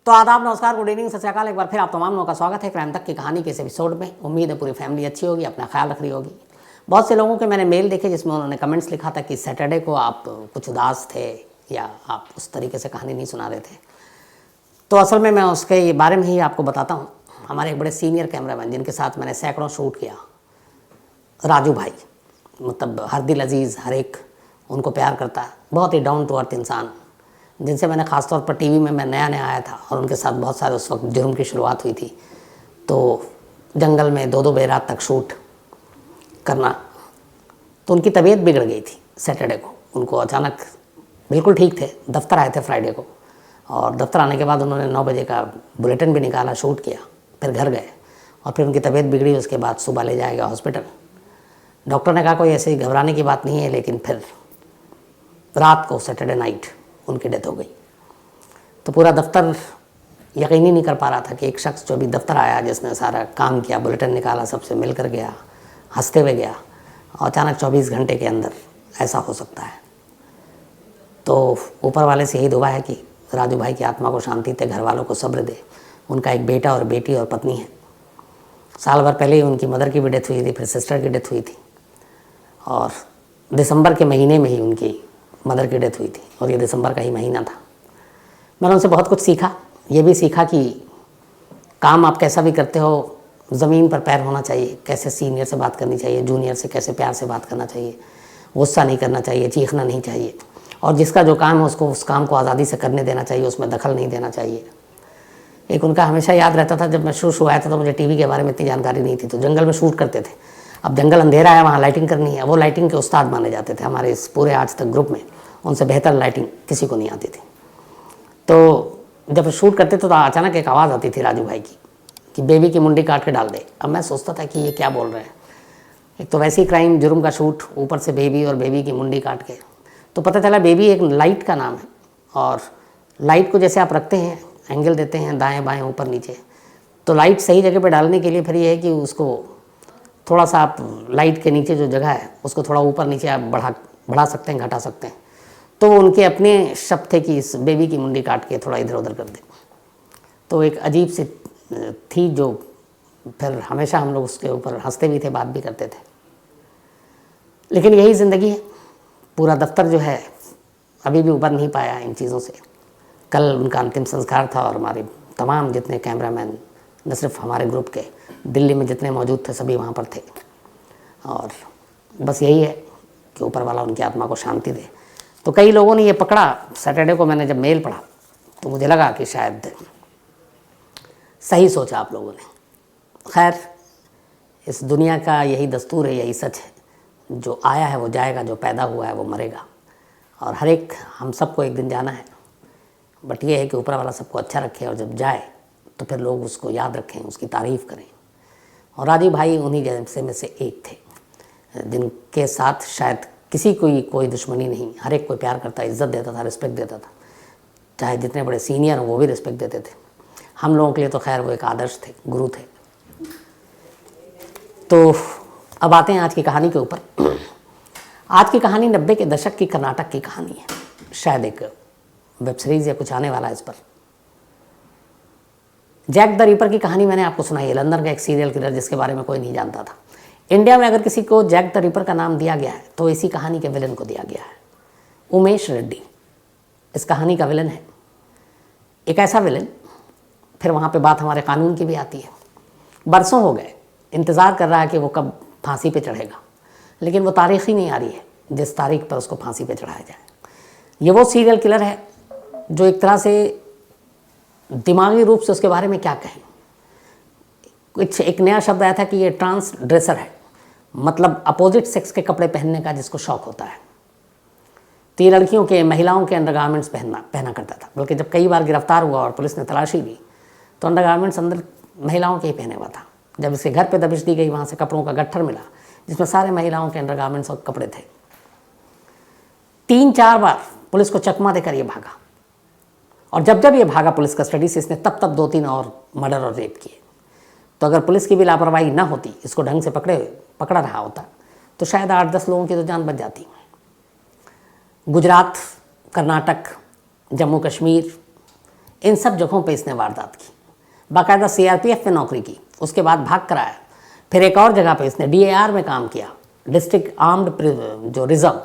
तो आदाब, नमस्कार, गुड इवनिंग, सत श्री अकाल। एक बार फिर आप तमाम लोगों का स्वागत है क्राइम तक की कहानी के इस एपिसोड में। उम्मीद है पूरी फैमिली अच्छी होगी, अपना ख्याल रख रही होगी। बहुत से लोगों के मैंने मेल देखे जिसमें उन्होंने कमेंट्स लिखा था कि सैटरडे को आप कुछ उदास थे या आप उस तरीके से कहानी नहीं सुना रहे थे। तो असल में मैं उसके बारे में ही आपको बताता हूँ। हमारे एक बड़े सीनियर कैमरामैन जिनके साथ मैंने सैकड़ों शूट किया, राजू भाई, मतलब हर दिल अजीज़, हर एक उनको प्यार करता है, बहुत ही डाउन टू अर्थ इंसान, जिनसे मैंने ख़ासतौर पर टीवी में मैं नया नया आया था और उनके साथ बहुत सारे उस वक्त जुर्म की शुरुआत हुई थी। तो जंगल में दो बजे रात तक शूट करना, तो उनकी तबीयत बिगड़ गई थी सैटरडे को। उनको अचानक, बिल्कुल ठीक थे, दफ्तर आए थे फ्राइडे को, और दफ्तर आने के बाद उन्होंने 9 बजे का बुलेटिन भी निकाला, शूट किया, फिर घर गए और फिर उनकी तबीयत बिगड़ी। उसके बाद सुबह ले जाएगा हॉस्पिटल। डॉक्टर ने कहा कोई ऐसे घबराने की बात नहीं है, लेकिन फिर रात को सैटरडे नाइट उनकी डेथ हो गई। तो पूरा दफ्तर यकीन ही नहीं कर पा रहा था कि एक शख्स जो अभी दफ्तर आया, जिसने सारा काम किया, बुलेटिन निकाला, सबसे मिल कर गया, हंसते हुए गया, और अचानक 24 घंटे के अंदर ऐसा हो सकता है। तो ऊपर वाले से यही दुआ है कि राजू भाई की आत्मा को शांति दे, घर वालों को सब्र दे। उनका एक बेटा और बेटी और पत्नी है। साल भर पहले ही उनकी मदर की भी डेथ हुई थी, फिर सिस्टर की डेथ हुई थी, और दिसंबर के महीने में ही उनकी मदर की डेथ हुई थी, और ये दिसंबर का ही महीना था। मैंने उनसे बहुत कुछ सीखा। ये भी सीखा कि काम आप कैसा भी करते हो, ज़मीन पर पैर होना चाहिए, कैसे सीनियर से बात करनी चाहिए, जूनियर से कैसे प्यार से बात करना चाहिए, गुस्सा नहीं करना चाहिए, चीखना नहीं चाहिए, और जिसका जो काम है उसको उस काम को आज़ादी से करने देना चाहिए, उसमें दखल नहीं देना चाहिए। एक उनका हमेशा याद रहता था, जब मैं शुरू आया था तो मुझे टीवी के बारे में इतनी जानकारी नहीं थी, तो जंगल में शूट करते थे। अब जंगल अंधेरा है, वहाँ लाइटिंग करनी है। वो लाइटिंग के उस्ताद माने जाते थे हमारे इस पूरे आज तक ग्रुप में। उनसे बेहतर लाइटिंग किसी को नहीं आती थी। तो जब शूट करते थे तो अचानक एक आवाज़ आती थी राजू भाई की कि बेबी की मुंडी काट के डाल दे। अब मैं सोचता था कि ये क्या बोल रहे हैं। एक तो वैसे ही क्राइम जुर्म का शूट, ऊपर से बेबी और बेबी की मुंडी काट के। तो पता चला बेबी एक लाइट का नाम है, और लाइट को जैसे आप रखते हैं, एंगल देते हैं दाएं बाएं ऊपर नीचे, तो लाइट सही जगह पे डालने के लिए फिर ये है कि उसको थोड़ा सा आप लाइट के नीचे जो जगह है उसको थोड़ा ऊपर नीचे आप बढ़ा सकते हैं, घटा सकते हैं। तो वो उनके अपने शब्द थे कि इस बेबी की मुंडी काट के थोड़ा इधर उधर कर दे। तो एक अजीब सी थी, जो फिर हमेशा हम लोग उसके ऊपर हंसते भी थे, बात भी करते थे। लेकिन यही ज़िंदगी है। पूरा दफ्तर जो है अभी भी उबर नहीं पाया इन चीज़ों से। कल उनका अंतिम संस्कार था, और हमारे तमाम जितने कैमरामैन, न सिर्फ हमारे ग्रुप के, दिल्ली में जितने मौजूद थे सभी वहाँ पर थे। और बस यही है कि ऊपर वाला उनकी आत्मा को शांति दे। तो कई लोगों ने ये पकड़ा, सैटरडे को मैंने जब मेल पढ़ा तो मुझे लगा कि शायद सही सोचा आप लोगों ने। खैर, इस दुनिया का यही दस्तूर है, यही सच है। जो आया है वो जाएगा, जो पैदा हुआ है वो मरेगा, और हर एक हम सबको एक दिन जाना है। बट ये है कि ऊपर वाला सबको अच्छा रखे, और जब जाए तो फिर लोग उसको याद रखें, उसकी तारीफ़ करें। और राजू भाई उन्हीं जैसे में से एक थे, जिनके साथ शायद किसी को कोई दुश्मनी नहीं, हर एक को प्यार करता, इज़्ज़त देता था, रिस्पेक्ट देता था। चाहे जितने बड़े सीनियर हों वो भी रिस्पेक्ट देते थे। हम लोगों के लिए तो खैर वो एक आदर्श थे, गुरु थे। तो अब आते हैं आज की कहानी के ऊपर। आज की कहानी 90 के दशक की कर्नाटक की कहानी है। शायद एक वेब सीरीज़ या कुछ आने वाला है इस पर। जैक द रीपर की कहानी मैंने आपको सुनाई है। लंदन का एक सीरियल किलर जिसके बारे में कोई नहीं जानता था। इंडिया में अगर किसी को जैक द रीपर का नाम दिया गया है तो इसी कहानी के विलन को दिया गया है। उमेश रेड्डी इस कहानी का विलन है। एक ऐसा विलन, फिर वहाँ पे बात हमारे कानून की भी आती है। बरसों हो गए, इंतज़ार कर रहा है कि वो कब फांसी पे चढ़ेगा, लेकिन वो तारीख़ ही नहीं आ रही है जिस तारीख पर उसको फांसी पे चढ़ाया जाए। ये वो सीरियल किलर है जो एक तरह से दिमागी रूप से उसके बारे में क्या कहें। कुछ एक नया शब्द आया था कि ये ट्रांस ड्रेसर है, मतलब अपोजिट सेक्स के कपड़े पहनने का जिसको शौक़ होता है। तो ये लड़कियों के, महिलाओं के अंडरगारमेंट्स पहना करता था। बल्कि जब कई बार गिरफ्तार हुआ और पुलिस ने तलाशी ली तो अंडरगारमेंट्स अंदर महिलाओं के ही पहने हुआ था। जब इसके घर पे दबिश दी गई, वहाँ से कपड़ों का गट्ठर मिला जिसमें सारे महिलाओं के अंडरगारमेंट्स और कपड़े थे। 3-4 बार पुलिस को चकमा देकर ये भागा, और जब जब ये भागा पुलिस कस्टडी से, इसने तब 2-3 और मर्डर और रेप किए। तो अगर पुलिस की भी लापरवाही ना होती, इसको ढंग से पकड़ा रहा होता, तो शायद 8-10 लोगों की तो जान बच जाती। गुजरात, कर्नाटक, जम्मू कश्मीर, इन सब जगहों पे इसने वारदात की। बाकायदा सीआरपीएफ में नौकरी की, उसके बाद भाग कर आया, फिर एक और जगह पे इसने डीएआर में काम किया, डिस्ट्रिक्ट आर्म्ड जो रिजर्व,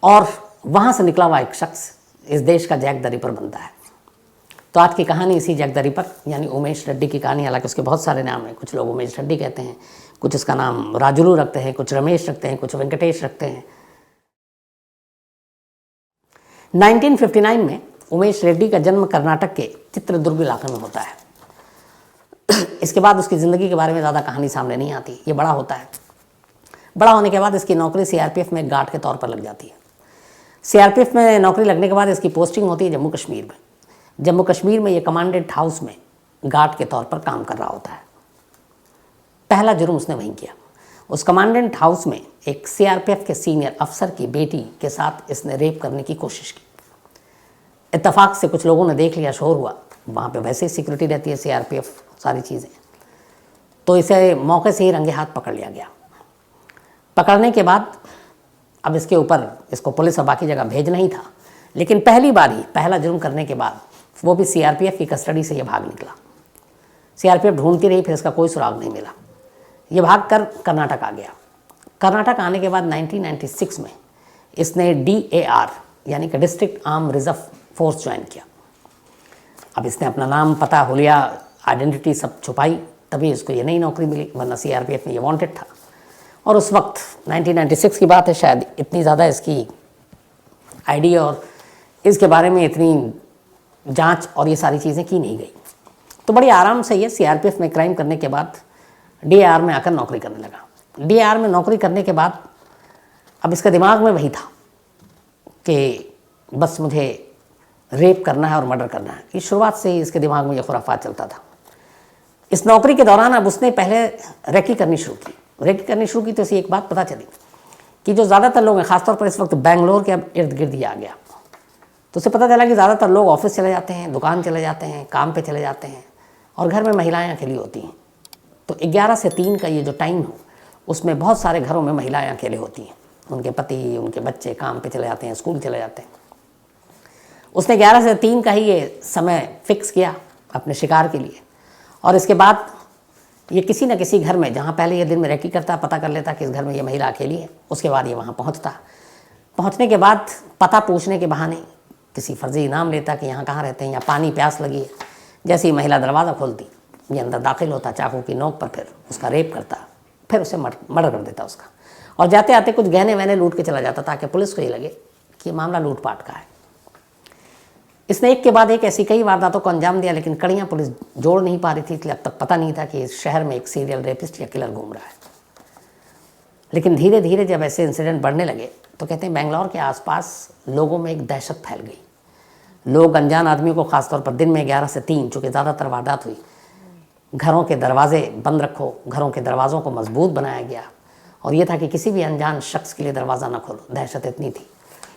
और वहाँ से निकला हुआ एक शख्स इस देश का जैक द रिपर बनता है। तो आज की कहानी इसी जैक द रिपर यानी उमेश रेड्डी की कहानी। हालांकि उसके बहुत सारे नाम हैं, कुछ लोग उमेश रेड्डी कहते हैं, कुछ उसका नाम राजुलू रखते हैं, कुछ रमेश रखते हैं, कुछ वेंकटेश रखते हैं। 1959 में उमेश रेड्डी का जन्म कर्नाटक के चित्रदुर्ग इलाके में होता है। इसके बाद उसकी ज़िंदगी के बारे में ज़्यादा कहानी सामने नहीं आती। ये बड़ा होता है, बड़ा होने के बाद इसकी नौकरी सीआरपीएफ में गार्ड के तौर पर लग जाती है। सीआरपीएफ में नौकरी लगने के बाद इसकी पोस्टिंग होती है जम्मू कश्मीर में। जम्मू कश्मीर में ये कमांडेंट हाउस में गार्ड के तौर पर काम कर रहा होता है। पहला जुर्म उसने वहीं किया। उस कमांडेंट हाउस में एक सीआरपीएफ के सीनियर अफसर की बेटी के साथ इसने रेप करने की कोशिश की। इत्तेफाक से कुछ लोगों ने देख लिया, शोर हुआ, वहाँ पे वैसे ही सिक्योरिटी रहती है, सीआरपीएफ सारी चीज़ें, तो इसे मौके से ही रंगे हाथ पकड़ लिया गया। पकड़ने के बाद अब इसके ऊपर इसको पुलिस और बाकी जगह भेजना ही था, लेकिन पहली बार ही पहला जुर्म करने के बाद वो भी सीआरपीएफ की कस्टडी से ये भाग निकला। सीआरपीएफ ढूंढती रही, फिर इसका कोई सुराग नहीं मिला। ये भाग कर कर्नाटक आ गया। कर्नाटक आने के बाद 1996 में इसने डीएआर यानी कि district arm reserve force join किया। अब इसने अपना नाम, पता, हुलिया, आइडेंटिटी सब छुपाई, तभी इसको ये नई नौकरी मिली, वरना सीआरपीएफ में ये वांटेड था। और उस वक्त 1996 की बात है, शायद इतनी ज़्यादा इसकी आईडी और इसके बारे में इतनी जांच और ये सारी चीज़ें की नहीं गई। तो बड़ी आराम से ये सीआरपीएफ में क्राइम करने के बाद डीआर में आकर नौकरी करने लगा। डीआर में नौकरी करने के बाद अब इसका दिमाग में वही था कि बस मुझे रेप करना है और मर्डर करना है। इस शुरुआत से ही इसके दिमाग में ये खुराफात चलता था। इस नौकरी के दौरान अब उसने पहले रेकी करनी शुरू की। रेकी करनी शुरू की तो इसे एक बात पता चली कि जो ज़्यादातर लोग हैं, ख़ासतौर पर इस वक्त बेंगलोर के अब इर्द गिर्द ही आ गया, तो उसे पता चला कि ज़्यादातर लोग ऑफिस चले जाते हैं, दुकान चले जाते हैं, काम पे चले जाते हैं, और घर में महिलाएं अकेली होती हैं। तो 11 से 3 का ये जो टाइम हो, उसमें बहुत सारे घरों में महिलाएं अकेले होती हैं। उनके पति, उनके बच्चे काम पे चले जाते हैं, स्कूल चले जाते हैं। उसने 11 से 3 का ही ये समय फिक्स किया अपने शिकार के लिए, और इसके बाद ये किसी न किसी घर में, जहाँ पहले ये दिन में रेकी करता, पता कर लेता कि इस घर में ये महिला अकेली है। उसके बाद ये वहाँ पहुँचता। पहुँचने के बाद पता पूछने के बहाने किसी फर्जी इनाम लेता कि यहाँ कहाँ रहते हैं, या पानी प्यास लगी है। जैसे ही महिला दरवाज़ा खोलती, ये अंदर दाखिल होता, चाकू की नोक पर, फिर उसका रेप करता, फिर उसे मर्डर कर देता उसका। और जाते आते कुछ गहने वहने लूट के चला जाता, ताकि पुलिस को ये लगे कि मामला लूटपाट का है। इसने एक के बाद एक ऐसी कई वारदातों को अंजाम दिया, लेकिन कड़ियाँ पुलिस जोड़ नहीं पा रही थी, इसलिए अब तक पता नहीं था कि इस शहर में एक सीरियल रेपिस्ट या किलर घूम रहा है। लेकिन धीरे धीरे जब ऐसे इंसिडेंट बढ़ने लगे, तो कहते हैं बेंगलोर के आसपास लोगों में एक दहशत फैल गई। लोग अनजान आदमियों को, खासतौर पर दिन में 11 से 3, चूँकि ज़्यादातर वारदात हुई, घरों के दरवाजे बंद रखो, घरों के दरवाज़ों को मजबूत बनाया गया, और ये था कि किसी भी अनजान शख्स के लिए दरवाज़ा न खोलो। दहशत इतनी थी।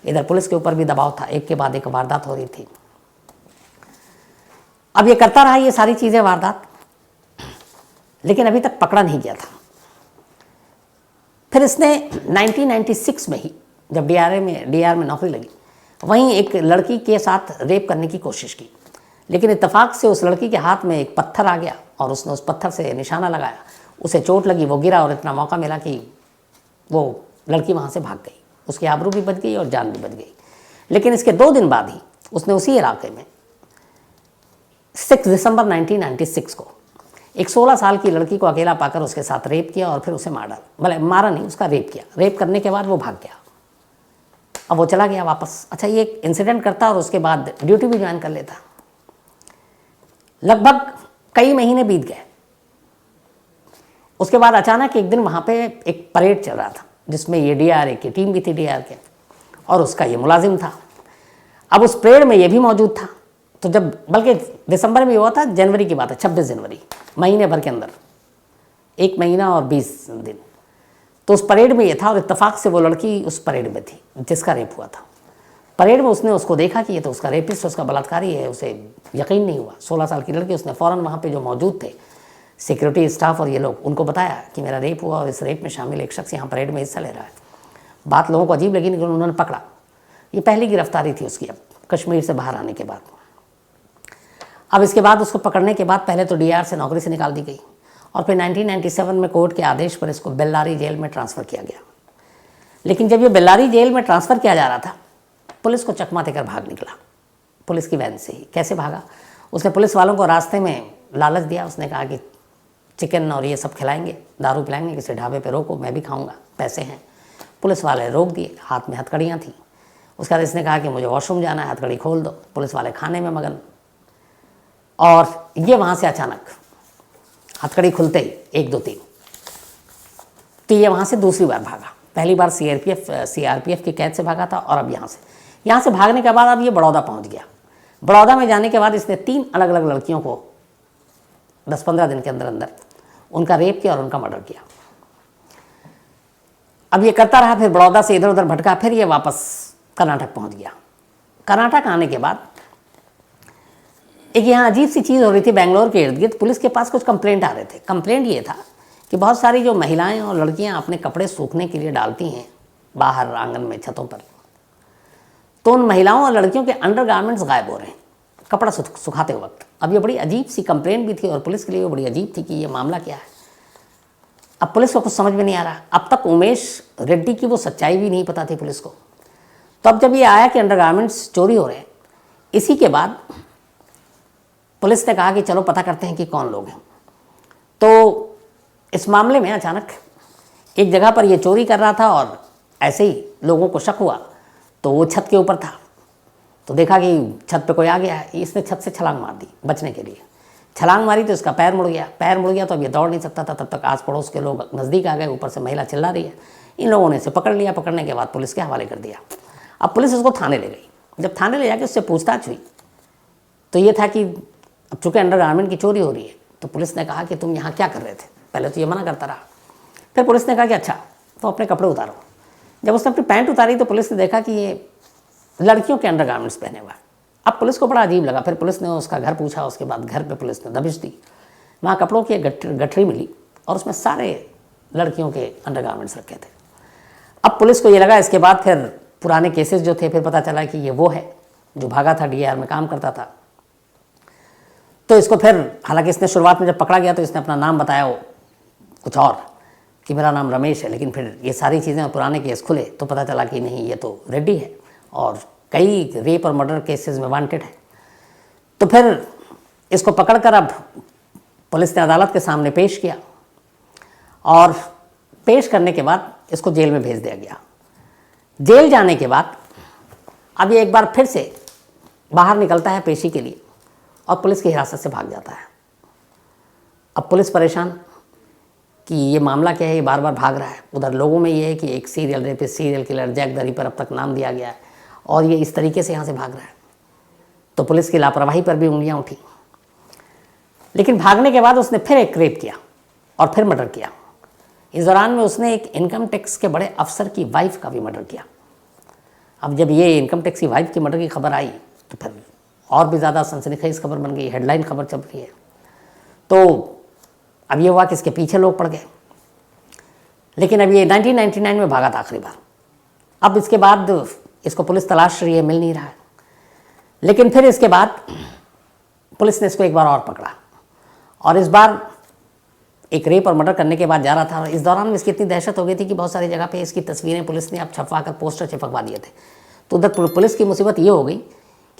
इधर पुलिस के ऊपर भी दबाव था, एक के बाद एक वारदात हो रही थी। अब ये करता रहा ये सारी चीज़ें, वारदात, लेकिन अभी तक पकड़ा नहीं गया था। फिर इसने 1996 में ही, जब डीआर में नौकरी लगी, वहीं एक लड़की के साथ रेप करने की कोशिश की, लेकिन इत्तेफाक से उस लड़की के हाथ में एक पत्थर आ गया, और उसने उस पत्थर से निशाना लगाया। उसे चोट लगी, वो गिरा, और इतना मौका मिला कि वो लड़की वहाँ से भाग गई। उसकी आबरू भी बच गई और जान भी बच गई। लेकिन इसके 2 दिन बाद ही उसने उसी इलाके में 6 दिसंबर 1996 को एक 16 साल की लड़की को अकेला पाकर उसके साथ रेप किया, और फिर उसे मारा नहीं, उसका रेप किया। रेप करने के बाद वो भाग गया। अब वो चला गया वापस। अच्छा, ये एक इंसिडेंट करता और उसके बाद ड्यूटी भी ज्वाइन कर लेता। लगभग कई महीने बीत गए। उसके बाद अचानक एक दिन वहाँ पे एक परेड चल रहा था, जिसमें ये डीआरए की टीम भी थी, डीआर के, और उसका ये मुलाजिम था। अब उस परेड में ये भी मौजूद था। तो जब, बल्कि दिसंबर में हुआ था, जनवरी की बात है, 26 जनवरी, महीने भर के अंदर, 1 महीना और 20 दिन, तो उस परेड में ये था। और इत्तेफाक से वो लड़की उस परेड में थी जिसका रेप हुआ था। परेड में उसने उसको देखा कि ये तो उसका रेपिस्ट, उसका बलात्कारी है। उसे यकीन नहीं हुआ। 16 साल की लड़की। उसने फ़ौरन वहाँ पे जो मौजूद थे सिक्योरिटी स्टाफ और ये लोग, उनको बताया कि मेरा रेप हुआ और इस रेप में शामिल एक शख्स यहाँ परेड में हिस्सा ले रहा है। बात लोगों को अजीब लगी, लेकिन उन्होंने पकड़ा। ये पहली गिरफ्तारी थी उसकी अब कश्मीर से बाहर आने के बाद। अब इसके बाद उसको पकड़ने के बाद पहले तो डीआर से नौकरी से निकाल दी गई और फिर 1997 में कोर्ट के आदेश पर इसको बेल्लारी जेल में ट्रांसफ़र किया गया। लेकिन जब ये बेल्लारी जेल में ट्रांसफ़र किया जा रहा था, पुलिस को चकमा देकर भाग निकला, पुलिस की वैन से ही। कैसे भागा? उसने पुलिस वालों को रास्ते में लालच दिया। उसने कहा कि चिकन और ये सब खिलाएंगे, दारू पिलाएंगे, किसी ढाबे पे रोको, मैं भी खाऊंगा, पैसे हैं। पुलिस वाले रोक दिए, हाथ में हथकड़ियाँ थी। उसके बाद इसने कहा कि मुझे वॉशरूम जाना है, हथकड़ी खोल दो। पुलिस वाले खाने में मगन, और ये वहाँ से अचानक हथकड़ी खुलते ही 1 2 3 तो ये वहाँ से दूसरी बार भागा। पहली बार सीआरपीएफ की कैद से भागा था और अब यहाँ से भागने के बाद अब ये बड़ौदा पहुँच गया। बड़ौदा में जाने के बाद इसने 3 अलग अलग लड़कियों को 10-15 दिन के अंदर अंदर उनका रेप किया और उनका मर्डर किया। अब ये करता रहा, फिर बड़ौदा से इधर उधर भटका, फिर ये वापस कर्नाटक पहुंच गया। कर्नाटक आने के बाद एक यहाँ अजीब सी चीज़ हो रही थी। बेंगलोर के इर्द गिर्द पुलिस के पास कुछ कंप्लेंट आ रहे थे। कंप्लेंट ये था कि बहुत सारी जो महिलाएं और लड़कियां अपने कपड़े सूखने के लिए डालती हैं बाहर आंगन में, छतों पर, तो उन महिलाओं और लड़कियों के अंडरगारमेंट्स गायब हो रहे हैं कपड़ा सुखाते वक्त। अब ये बड़ी अजीब सी कंप्लेंट भी थी और पुलिस के लिए वो बड़ी अजीब थी कि ये मामला क्या है। अब पुलिस को कुछ समझ में नहीं आ रहा। अब तक उमेश रेड्डी की वो सच्चाई भी नहीं पता थी पुलिस को। तो अब जब ये आया कि अंडरगारमेंट्स चोरी हो रहे हैं, इसी के बाद पुलिस ने कहा कि चलो पता करते हैं कि कौन लोग हैं। तो इस मामले में अचानक एक जगह पर ये चोरी कर रहा था और ऐसे ही लोगों को शक हुआ, तो वो छत के ऊपर था, तो देखा कि छत पे कोई आ गया है। इसने छत से छलांग मार दी बचने के लिए। छलांग मारी तो इसका पैर मुड़ गया। तो अब ये दौड़ नहीं सकता था। तब तक आस पड़ोस के लोग नज़दीक आ गए, ऊपर से महिला चिल्ला रही है। इन लोगों ने इसे पकड़ लिया। पकड़ने के बाद पुलिस के हवाले कर दिया। अब पुलिस इसको थाने ले गई। जब थाने ले जाके उससे पूछताछ हुई तो ये था कि अब चूँकि अंडरगारमेंट की चोरी हो रही है, तो पुलिस ने कहा कि तुम यहाँ क्या कर रहे थे। पहले तो ये मना करता रहा, फिर पुलिस ने कहा कि अच्छा तो अपने कपड़े उतारो। जब उसने अपनी पैंट उतारी तो पुलिस ने देखा कि ये लड़कियों के अंडरगारमेंट्स पहने हुआ है। अब पुलिस को बड़ा अजीब लगा। फिर पुलिस ने उसका घर पूछा। उसके बाद घर पे पुलिस ने दबिश दी। वहाँ कपड़ों की एक गठरी मिली और उसमें सारे लड़कियों के अंडरगारमेंट्स रखे थे। अब पुलिस को ये लगा, इसके बाद फिर पुराने केसेस जो थे, फिर पता चला कि ये वो है जो भागा था, डीआर में काम करता था। तो इसको फिर, हालांकि इसने शुरुआत में जब पकड़ा गया तो इसने अपना नाम बताया वो कुछ और, कि मेरा नाम रमेश है। लेकिन फिर ये सारी चीज़ें, पुराने केस खुले तो पता चला कि नहीं, ये तो रेड्डी है और कई रेप और मर्डर केसेस में वांटेड है। तो फिर इसको पकड़कर अब पुलिस ने अदालत के सामने पेश किया और पेश करने के बाद इसको जेल में भेज दिया गया। जेल जाने के बाद अब ये एक बार फिर से बाहर निकलता है पेशी के लिए और पुलिस की हिरासत से भाग जाता है। अब पुलिस परेशान कि ये मामला क्या है, ये बार बार भाग रहा है। उधर लोगों में ये है कि एक serial rapist, serial killer Jack the Ripper अब तक नाम दिया गया है और ये इस तरीके से यहाँ से भाग रहा है। तो पुलिस की लापरवाही पर भी उंगलियाँ उठी। लेकिन भागने के बाद उसने फिर एक रेप किया और फिर मर्डर किया। इस दौरान में उसने एक इनकम टैक्स के बड़े अफसर की वाइफ का भी मर्डर किया। अब जब ये इनकम टैक्स की वाइफ की मर्डर की खबर आई तो फिर और भी ज़्यादा सनसनीखेज खबर बन गई, हेडलाइन खबर चल रही है। तो अब ये हुआ कि इसके पीछे लोग पड़ गए। लेकिन अब ये 1999 में भागा था आखिरी बार। अब इसके बाद इसको पुलिस तलाश रही है, मिल नहीं रहा है। लेकिन फिर इसके बाद पुलिस ने इसको एक बार और पकड़ा और इस बार एक रेप और मर्डर करने के बाद जा रहा था। इस दौरान में इसकी इतनी दहशत हो गई थी कि बहुत सारी जगह पे इसकी तस्वीरें पुलिस ने अब छपवा कर पोस्टर चिपकवा दिए थे। तो उधर पुलिस की मुसीबत ये हो गई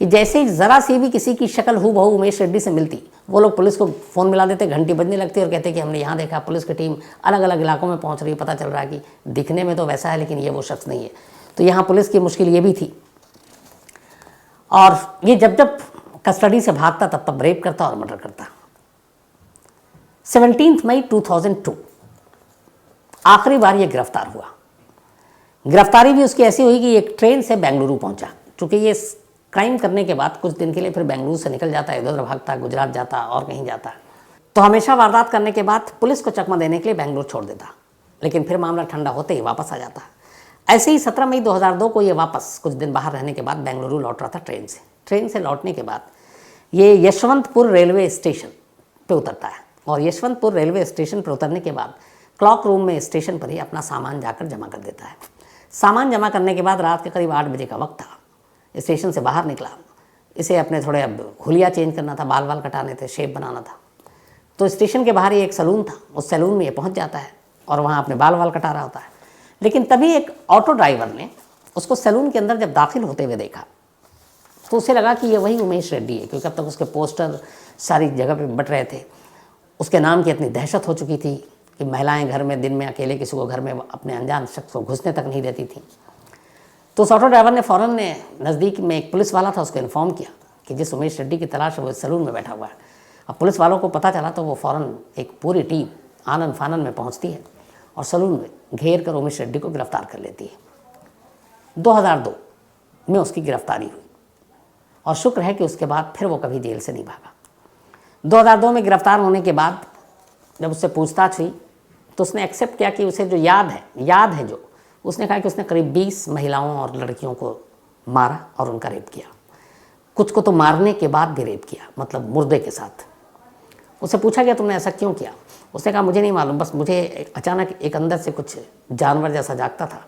कि जैसे ही ज़रा सी भी किसी की शक्ल हूबहू उमेश रेड्डी से मिलती, वो लोग पुलिस को फ़ोन मिला देते, घंटी बजने लगती और कहते कि हमने यहाँ देखा। पुलिस की टीम अलग अलग इलाकों में पहुँच रही है। पता चल रहा है कि दिखने में तो वैसा है लेकिन ये वो शख्स नहीं है। तो यहाँ पुलिस की मुश्किल ये भी थी। और ये जब जब कस्टडी से भागता तब तब रेप करता और मर्डर करता। 17 मई 2002 आखिरी बार ये गिरफ्तार हुआ। गिरफ्तारी भी उसकी ऐसी हुई कि एक ट्रेन से बेंगलुरु पहुंचा। चूँकि ये क्राइम करने के बाद कुछ दिन के लिए फिर बेंगलुरु से निकल जाता है, इधर उधर भागता है, गुजरात जाता और कहीं जाता है। तो हमेशा वारदात करने के बाद पुलिस को चकमा देने के लिए बेंगलुरु छोड़ देता, लेकिन फिर मामला ठंडा होते ही वापस आ जाता। ऐसे ही 17 मई 2002 को ये वापस कुछ दिन बाहर रहने के बाद बेंगलुरु लौट रहा था ट्रेन से। ट्रेन से लौटने के बाद ये यशवंतपुर रेलवे स्टेशन पे उतरता है और यशवंतपुर रेलवे स्टेशन पर उतरने के बाद क्लॉक रूम में स्टेशन पर ही अपना सामान जाकर जमा कर देता है। सामान जमा करने के बाद रात के करीब 8 बजे का वक्त था। स्टेशन से बाहर निकला, इसे अपने थोड़े अब हुलिया चेंज करना था, बाल बाल कटाने थे, शेप बनाना था। तो स्टेशन के बाहर ही एक सैलून था, उस सैलून में ये पहुंच जाता है और वहाँ अपने बाल बाल कटा रहा होता है। लेकिन तभी एक ऑटो ड्राइवर ने उसको सैलून के अंदर जब दाखिल होते हुए देखा तो उसे लगा कि ये वही उमेश रेड्डी है, क्योंकि अब तक उसके पोस्टर सारी जगह पे बट रहे थे। उसके नाम की इतनी दहशत हो चुकी थी कि महिलाएं घर में दिन में अकेले किसी को घर में अपने अनजान शख्स को घुसने तक नहीं देती थी। तो उस ऑटो ड्राइवर ने फ़ौरन ने नज़दीक में एक पुलिस वाला था, उसको इन्फॉर्म किया कि जिस उमेश रेड्डी की तलाश है वो इस सैलून में बैठा हुआ है। अब पुलिस वालों को पता चला तो वो फ़ौरन एक पूरी टीम आनन फानन में पहुंचती है और सैलून में घेर कर उमेश रेड्डी को गिरफ्तार कर लेती है। 2002 में उसकी गिरफ्तारी हुई और शुक्र है कि उसके बाद फिर वो कभी जेल से नहीं भागा। 2002 में गिरफ्तार होने के बाद जब उससे पूछताछ हुई तो उसने एक्सेप्ट किया कि उसे जो याद है जो उसने कहा कि उसने करीब 20 महिलाओं और लड़कियों को मारा और उनका रेप किया। कुछ को तो मारने के बाद भी रेप किया, मतलब मुर्दे के साथ। उससे पूछा गया तुमने ऐसा क्यों किया? उसने कहा मुझे नहीं मालूम, बस मुझे अचानक एक अंदर से कुछ जानवर जैसा जागता था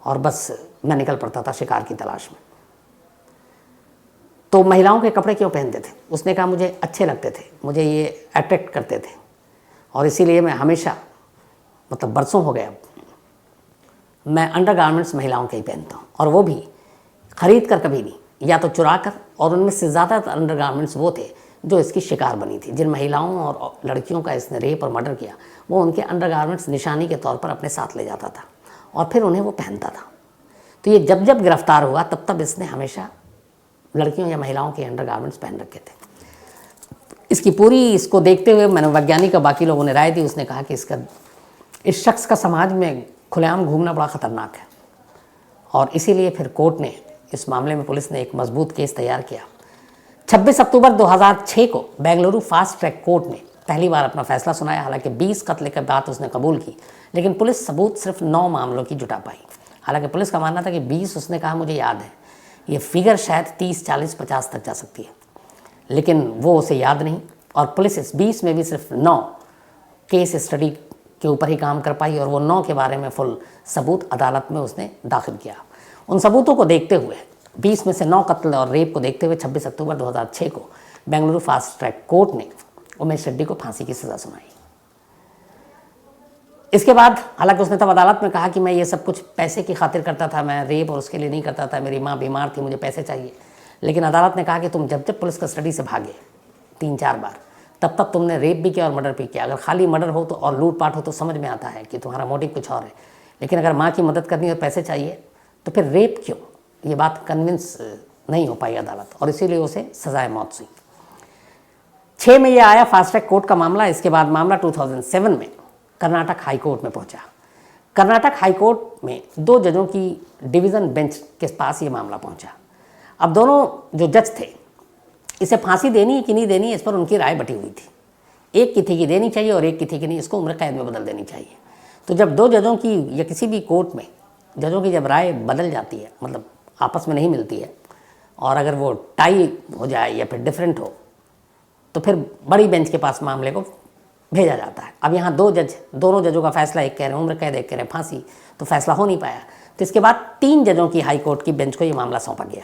और बस मैं निकल पड़ता था शिकार की तलाश में। तो महिलाओं के कपड़े क्यों पहनते थे? उसने कहा मुझे अच्छे लगते थे, मुझे ये अट्रैक्ट करते थे और इसीलिए मैं हमेशा, मतलब बरसों हो गए अब, मैं अंडरगारमेंट्स महिलाओं के ही पहनता हूँ, और वो भी खरीद कर कभी नहीं, या तो चुरा कर। और उनमें से ज़्यादातर अंडरगारमेंट्स वो थे जो इसकी शिकार बनी थी। जिन महिलाओं और लड़कियों का इसने रेप और मर्डर किया वो उनके अंडरगारमेंट्स निशानी के तौर पर अपने साथ ले जाता था और फिर उन्हें वो पहनता था। तो ये जब जब गिरफ्तार हुआ तब तब इसने हमेशा लड़कियों या महिलाओं के अंडरगारमेंट्स पहन रखे थे। इसको देखते हुए मनोवैज्ञानिक और बाकी लोगों ने राय दी। उसने कहा कि इस शख्स का समाज में खुलेआम घूमना बड़ा ख़तरनाक है, और इसीलिए फिर कोर्ट ने इस मामले में, पुलिस ने एक मजबूत केस तैयार किया। 26 अक्टूबर 2006 को बेंगलुरु फास्ट ट्रैक कोर्ट ने पहली बार अपना फैसला सुनाया। हालांकि 20 कत्ल के बाद उसने कबूल की, लेकिन पुलिस सबूत सिर्फ 9 मामलों की जुटा पाई। हालांकि पुलिस का मानना था कि 20, उसने कहा मुझे याद है, ये फिगर शायद 30, 40, 50 तक जा सकती है, लेकिन वो उसे याद नहीं। और पुलिस इस 20 में भी सिर्फ 9 केस स्टडी के ऊपर ही काम कर पाई, और वो 9 के बारे में फुल सबूत अदालत में उसने दाखिल किया। उन सबूतों को देखते हुए, 20 में से 9 कत्ल और रेप को देखते हुए 26 अक्टूबर 2006 को बेंगलुरु फास्ट ट्रैक कोर्ट ने उमेश रेड्डी को फांसी की सज़ा सुनाई। इसके बाद हालांकि उसने तब अदालत में कहा कि मैं ये सब कुछ पैसे की खातिर करता था, मैं रेप और उसके लिए नहीं करता था, मेरी माँ बीमार थी, मुझे पैसे चाहिए। लेकिन अदालत ने कहा कि तुम जब जब पुलिस कस्टडी से भागे 3-4 बार, तब तब तुमने रेप भी किया और मर्डर भी किया। अगर खाली मर्डर हो तो और लूटपाट हो तो समझ में आता है कि तुम्हारा मोटिव कुछ और है, लेकिन अगर माँ की मदद करनी और पैसे चाहिए तो फिर रेप क्यों? ये बात कन्विंस नहीं हो पाई अदालत, और इसीलिए उसे सजाए मौत हुई। 6 में ये आया फास्ट ट्रैक कोर्ट का मामला। इसके बाद मामला 2007 में कर्नाटक हाई कोर्ट में पहुंचा। कर्नाटक हाई कोर्ट में 2 जजों की डिवीज़न बेंच के पास ये मामला पहुंचा। अब दोनों जो जज थे, इसे फांसी देनी है कि नहीं देनी है, इस पर उनकी राय बटी हुई थी। एक की थी कि देनी चाहिए और एक की थी कि नहीं, इसको उम्र कैद में बदल देनी चाहिए। तो जब 2 जजों की या किसी भी कोर्ट में जजों की जब राय बदल जाती है, मतलब आपस में नहीं मिलती है, और अगर वो टाई हो जाए या फिर डिफरेंट हो, तो फिर बड़ी बेंच के पास मामले को भेजा जाता है। अब यहाँ 2 जज, दोनों जजों का फैसला, एक कह रहे हैं उम्र कैद, एक कह रहे हैं फांसी, तो फैसला हो नहीं पाया। तो इसके बाद 3 जजों की हाई कोर्ट की बेंच को ये मामला सौंपा गया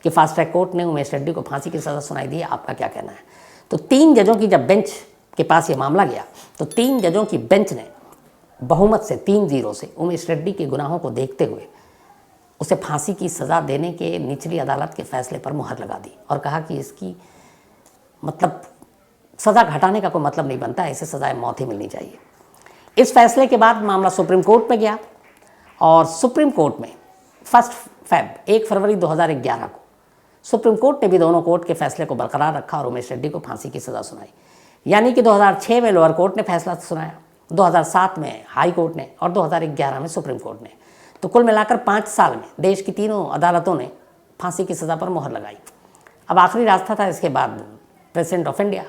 कि फास्ट ट्रैक कोर्ट ने उमेश रेड्डी को फांसी की सज़ा सुनाई दी है, आपका क्या कहना है? तो 3 जजों की जब बेंच के पास ये मामला गया तो 3 जजों की बेंच ने बहुमत से 3-0 से उमेश रेड्डी के गुनाहों को देखते हुए उसे फांसी की सज़ा देने के निचली अदालत के फैसले पर मुहर लगा दी और कहा कि इसकी मतलब सज़ा घटाने का कोई मतलब नहीं बनता, इसे सज़ाए मौत ही मिलनी चाहिए। इस फैसले के बाद मामला सुप्रीम कोर्ट में गया, और सुप्रीम कोर्ट में 1 फरवरी 2011 को सुप्रीम कोर्ट ने भी दोनों कोर्ट के फैसले को बरकरार रखा और उमेश रेड्डी को फांसी की सज़ा सुनाई। यानी कि 2006 में लोअर कोर्ट ने फैसला सुनाया, 2007 में हाई कोर्ट ने, और 2011 में सुप्रीम कोर्ट ने। तो कुल मिलाकर 5 साल में देश की तीनों अदालतों ने फांसी की सज़ा पर मुहर लगाई। अब आखिरी रास्ता था इसके बाद प्रेसिडेंट ऑफ इंडिया।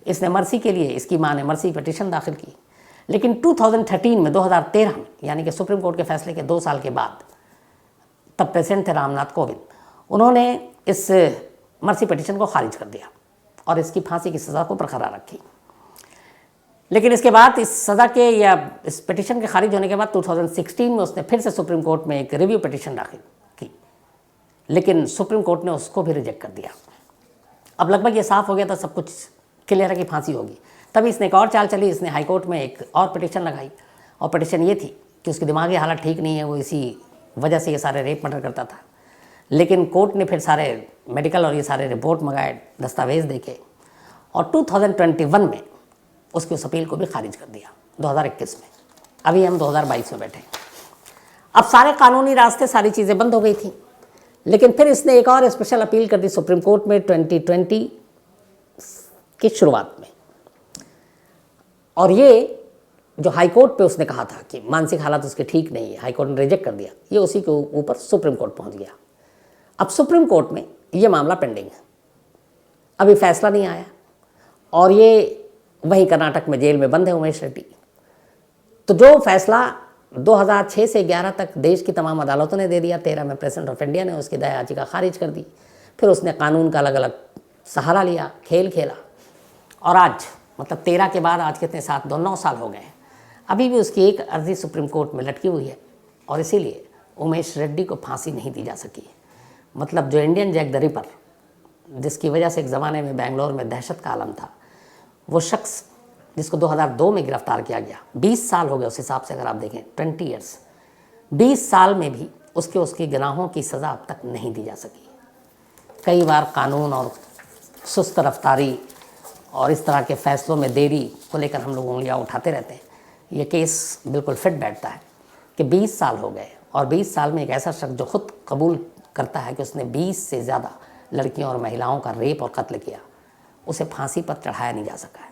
इसने मर्सी के लिए, इसकी मां ने मर्सी पिटीशन दाखिल की, लेकिन 2013 में 2013 में यानी कि सुप्रीम कोर्ट के फैसले के 2 साल के बाद, तब प्रेसिडेंट थे रामनाथ कोविंद, उन्होंने इस मर्सी पिटीशन को खारिज कर दिया और इसकी फांसी की सज़ा को बरकरार रखी। लेकिन इसके बाद इस सज़ा के या इस पिटीशन के खारिज होने के बाद 2016 में उसने फिर से सुप्रीम कोर्ट में एक रिव्यू पिटीशन दाखिल की, लेकिन सुप्रीम कोर्ट ने उसको भी रिजेक्ट कर दिया। अब लगभग ये साफ हो गया था, सब कुछ क्लियर है कि फांसी होगी। तभी इसने एक और चाल चली, इसने हाईकोर्ट में एक और पिटिशन लगाई, और पिटिशन ये थी कि उसकी दिमागी हालत ठीक नहीं है, वो इसी वजह से ये सारे रेप मर्डर करता था। लेकिन कोर्ट ने फिर सारे मेडिकल और ये सारे रिपोर्ट मंगाए, दस्तावेज देखे, और 2021 में उसकी उस अपील को भी खारिज कर दिया 2021 में। अभी हम 2022 में बैठे हैं। अब सारे कानूनी रास्ते, सारी चीज़ें बंद हो गई थी, लेकिन फिर इसने एक और स्पेशल अपील कर दी सुप्रीम कोर्ट में 2020 की शुरुआत में। और ये जो हाई कोर्ट पे उसने कहा था कि मानसिक हालत उसकी ठीक नहीं है, हाई कोर्ट ने रिजेक्ट कर दिया, ये उसी के ऊपर सुप्रीम कोर्ट पहुंच गया। अब सुप्रीम कोर्ट में ये मामला पेंडिंग है, अभी फैसला नहीं आया, और ये वहीं कर्नाटक में जेल में बंद है उमेश रेड्डी। तो जो फैसला 2006 से 11 तक देश की तमाम अदालतों ने दे दिया, 13 में प्रेसिडेंट ऑफ इंडिया ने उसकी दया याचिका खारिज कर दी। फिर उसने कानून का अलग अलग सहारा लिया, खेल खेला, और आज मतलब 13 के बाद आज कितने 9 साल हो गए हैं, अभी भी उसकी एक अर्जी सुप्रीम कोर्ट में लटकी हुई है, और इसीलिए उमेश रेड्डी को फांसी नहीं दी जा सकी। मतलब जो इंडियन जैक द रिपर, जिसकी वजह से एक ज़माने में बेंगलोर में दहशत का आलम था, वो शख्स जिसको 2002 में गिरफ्तार किया गया, 20 साल हो गए उस हिसाब से, अगर आप देखें 20 ईयर्स, 20 साल में भी उसके गुनाहों की सज़ा अब तक नहीं दी जा सकी। कई बार कानून और सुस्त रफ्तारी और इस तरह के फैसलों में देरी को लेकर हम लोग उंगलियां उठाते रहते हैं। ये केस बिल्कुल फिट बैठता है कि 20 साल हो गए, और 20 साल में एक ऐसा शख्स जो खुद कबूल करता है कि उसने 20 से ज़्यादा लड़कियों और महिलाओं का रेप और कत्ल किया, उसे फांसी पर चढ़ाया नहीं जा सका है।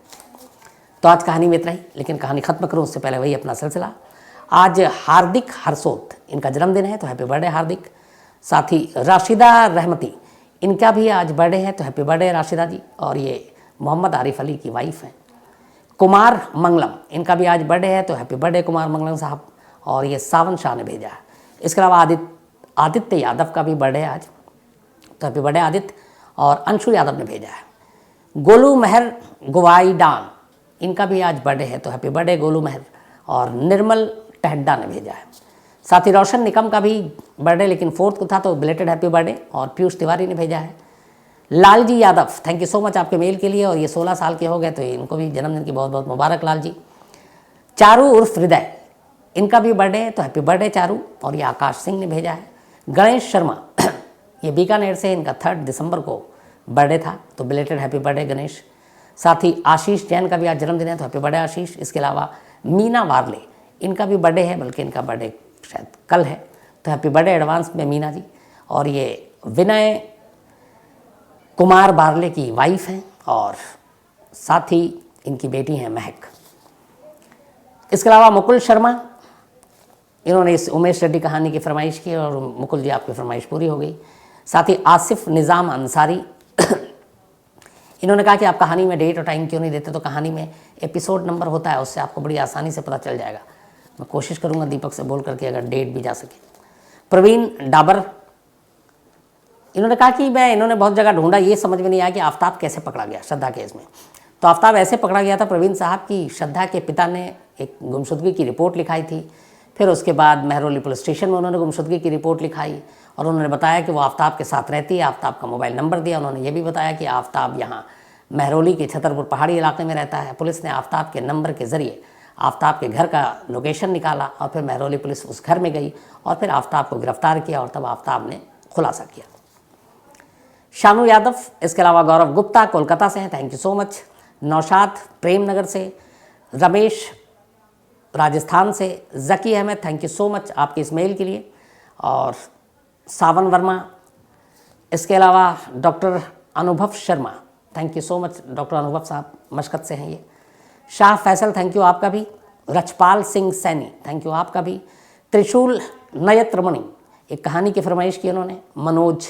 तो आज कहानी में इतना ही, लेकिन कहानी ख़त्म करूँ उससे पहले वही अपना सिलसिला। आज हार्दिक हरसोत, इनका जन्मदिन है, तो हैप्पी बर्थडे हार्दिक। साथ ही राशिदा रहमती, इनका भी आज बर्थडे है, तो हैप्पी बर्थडे राशिदा जी। और ये मोहम्मद आरिफ अली की वाइफ हैं। कुमार मंगलम, इनका भी आज बर्थडे है, तो हैप्पी बर्थडे कुमार मंगलम साहब। और ये सावन शाह ने भेजा है। इसके अलावा आदित्य यादव का भी बर्थडे है आज, तो हैप्पी बर्थडे आदित्य। और अंशु यादव ने भेजा है। गोलू मेहर गुवाईडान, इनका भी आज बर्थडे है, तो हैप्पी बर्थडे गोलू मेहर। और निर्मल टहड्डा ने भेजा है। साथ ही रोशन निकम का भी बर्थडे, लेकिन 4th को था, तो बिलेटेड हैप्पी बर्थडे। और पीयूष तिवारी ने भेजा है। Lalji Yadav, thank you so much आपके मेल के लिए, और ये 16 साल के हो गए, तो इनको भी जन्मदिन की बहुत बहुत मुबारक लाल जी। चारू उर्फ हृदय, इनका भी बर्थडे है, तो हैप्पी बर्थडे चारू। और ये आकाश सिंह ने भेजा है। गणेश शर्मा, ये बीकानेर से, इनका 3 दिसंबर को बर्थडे था, तो बिलेटेड हैप्पी बर्थडे गणेश। साथ ही आशीष जैन का भी आज जन्मदिन है, तो हैप्पी बर्थडे आशीष। इसके अलावा मीना वारले, इनका भी बर्थडे है, बल्कि इनका बर्थडे शायद कल है, तो हैप्पी बर्थडे एडवांस में मीना जी। और ये विनय कुमार बारले की वाइफ हैं, और साथ ही इनकी बेटी हैं महक। इसके अलावा मुकुल शर्मा, इन्होंने इस उमेश रेड्डी कहानी की फरमाइश की, और मुकुल जी आपकी फरमाइश पूरी हो गई। साथ ही आसिफ निज़ाम अंसारी, इन्होंने कहा कि आप कहानी में डेट और टाइम क्यों नहीं देते, तो कहानी में एपिसोड नंबर होता है, उससे आपको बड़ी आसानी से पता चल जाएगा। मैं कोशिश करूँगा दीपक से बोल करके अगर डेट भी जा सके। प्रवीण डाबर, इन्होंने कहा कि इन्होंने बहुत जगह ढूंढा, ये समझ में नहीं आया कि आफ्ताब कैसे पकड़ा गया श्रद्धा केस में। तो आफ्ताब ऐसे पकड़ा गया था प्रवीण साहब की, श्रद्धा के पिता ने एक गुमशुदगी की रिपोर्ट लिखाई थी। फिर उसके बाद महरौली पुलिस स्टेशन में उन्होंने गुमशुदगी की रिपोर्ट लिखाई, और उन्होंने बताया कि वो आफ्ताब के साथ रहती है। आफ्ताब का मोबाइल नंबर दिया। उन्होंने ये भी बताया कि आफ्ताब यहाँ महरौली के छतरपुर पहाड़ी इलाके में रहता है। पुलिस ने आफ्ताब के नंबर के ज़रिए आफ्ताब के घर का लोकेशन निकाला, और फिर महरौली पुलिस उस घर में गई, और फिर आफ्ताब को गिरफ्तार किया, और तब आफ्ताब ने खुलासा किया। शानू यादव, इसके अलावा गौरव गुप्ता कोलकाता से हैं, thank you so much. Naushad Premnagar से, रमेश राजस्थान से, Zaki Ahmed, thank you so much आपके इस मेल के लिए। और सावन वर्मा, इसके अलावा डॉक्टर अनुभव Sharma, thank you so much doctor अनुभव साहब, मशकत से हैं ये। शाह फैसल, थैंक यू आपका भी। रचपाल सिंह सैनी, थैंक यू आपका भी। त्रिशूल नयत्रमणि, एक कहानी की फरमाइश की उन्होंने। मनोज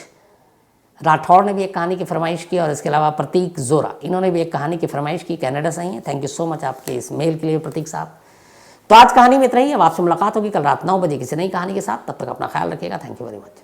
राठौड़ ने भी एक कहानी की फरमाइश की, और इसके अलावा प्रतीक जोरा, इन्होंने भी एक कहानी की फरमाइश की, कनाडा से ही हैं, थैंक यू सो मच आपके इस मेल के लिए प्रतीक साहब। तो आज कहानी में इतना ही। अब आपसे मुलाकात होगी कल रात 9 बजे किसी नई कहानी के साथ। तब तक अपना ख्याल रखिएगा। Thank you very much.